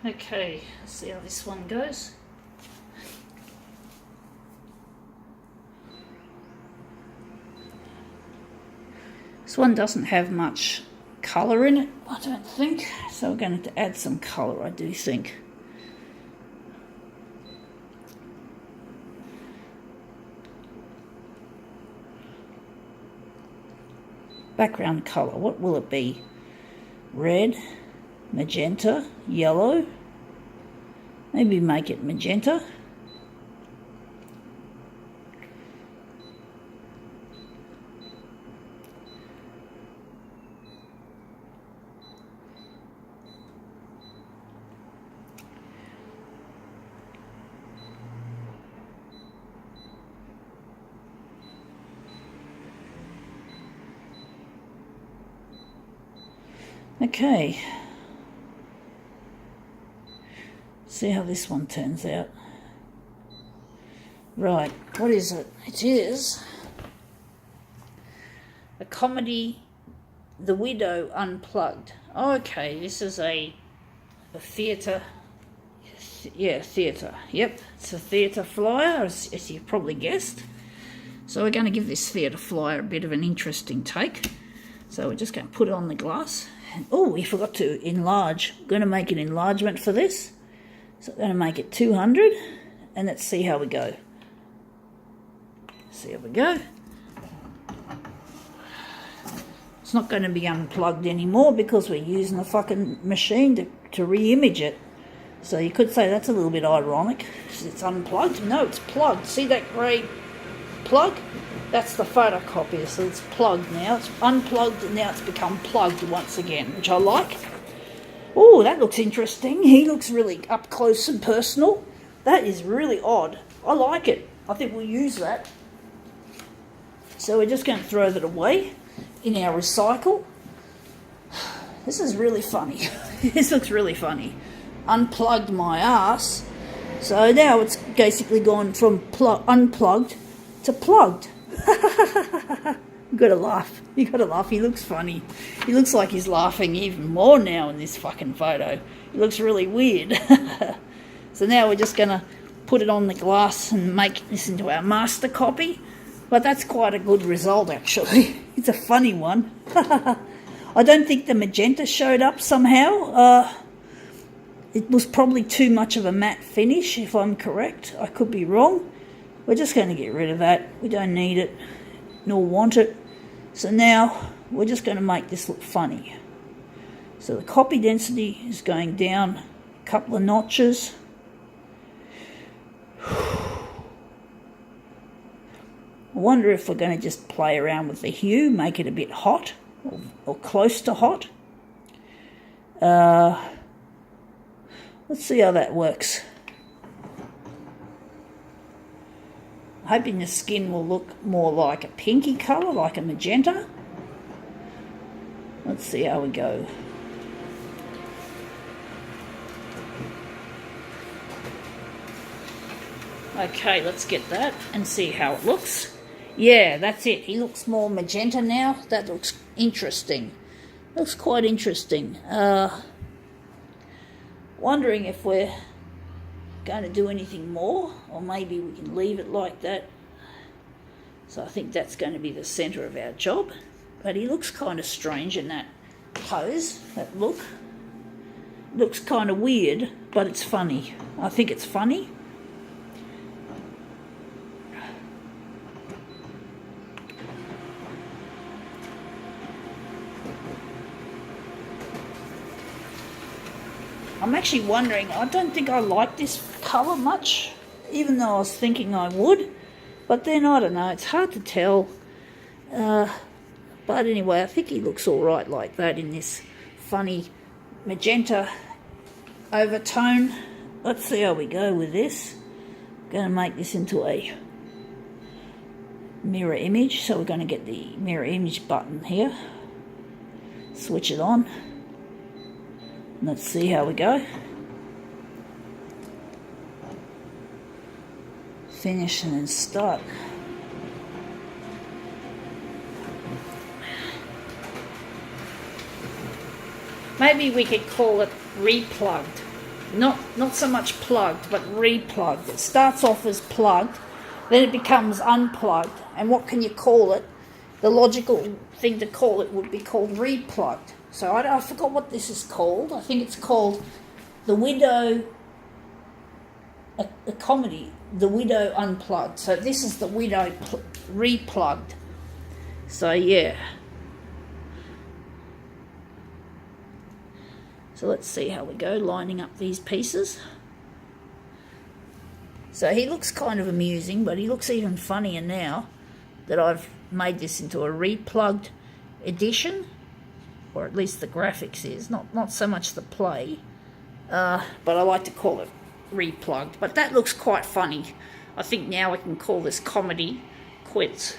Okay, let's see how this one goes. This one doesn't have much colour in it, I don't think, so we're going to add some colour, I do think. Background colour, what will it be? Red, magenta, yellow. Maybe make it magenta. Okay, see how this one turns out. Right, what is it? It is a comedy, The Widow Unplugged. Okay, this is a theatre, theatre, yep, it's a theatre flyer, as you probably guessed. So we're going to give this theatre flyer a bit of an interesting take. So we're just going to put it on the glass. Oh, we forgot to enlarge. We're going to make an enlargement for this. So we're going to make it 200, and let's see how we go. See how we go. It's not going to be unplugged anymore because we're using the fucking machine to re-image it. So you could say that's a little bit ironic. It's unplugged. No, it's plugged. See that grey plug? That's the photocopier, so it's plugged now. It's unplugged and now it's become plugged once again, which I like. Oh, that looks interesting. He looks really up close and personal. That is really odd. I like it. I think we'll use that. So we're just going to throw that away in our recycle. This is really funny. This looks really funny. Unplugged my ass. So now it's basically gone from unplugged to plugged. You gotta laugh. You gotta laugh. He looks funny. He looks like he's laughing even more now in this fucking photo. He looks really weird. So now we're just gonna put it on the glass and make this into our master copy. But that's quite a good result, actually. It's a funny one. I don't think the magenta showed up somehow. It was probably too much of a matte finish, if I'm correct. I could be wrong. We're just going to get rid of that. We don't need it, nor want it. So now we're just going to make this look funny. So the copy density is going down a couple of notches. I wonder if we're going to just play around with the hue, make it a bit hot, or close to hot. Let's see how that works. Hoping the skin will look more like a pinky colour, like a magenta. Let's see how we go. Okay, let's get that and see how it looks. Yeah, that's it. He looks more magenta now. That looks interesting. Looks quite interesting. Wondering if we're going to do anything more, or maybe we can leave it like that. So I think that's going to be the centre of our job. But he looks kind of strange in that pose, that look. Looks kind of weird, but it's funny. I think it's funny. I'm actually wondering, I don't think I like this colour much, even though I was thinking I would. But then, I don't know, it's hard to tell. But anyway, I think he looks alright like that in this funny magenta overtone. Let's see how we go with this. I'm going to make this into a mirror image. So we're going to get the mirror image button here. Switch it on. Let's see how we go. Finish and then start. Maybe we could call it replugged. Not so much plugged, but replugged. It starts off as plugged, then it becomes unplugged. And what can you call it? The logical thing to call it would be called replugged. So I forgot what this is called. I think it's called The Widow, a comedy, The Widow Unplugged. So this is The Widow replugged. So yeah. So let's see how we go, lining up these pieces. So he looks kind of amusing, but he looks even funnier now that I've made this into a replugged edition, or at least the graphics is, not so much the play, but I like to call it replugged. But that looks quite funny. I think now we can call this comedy quits.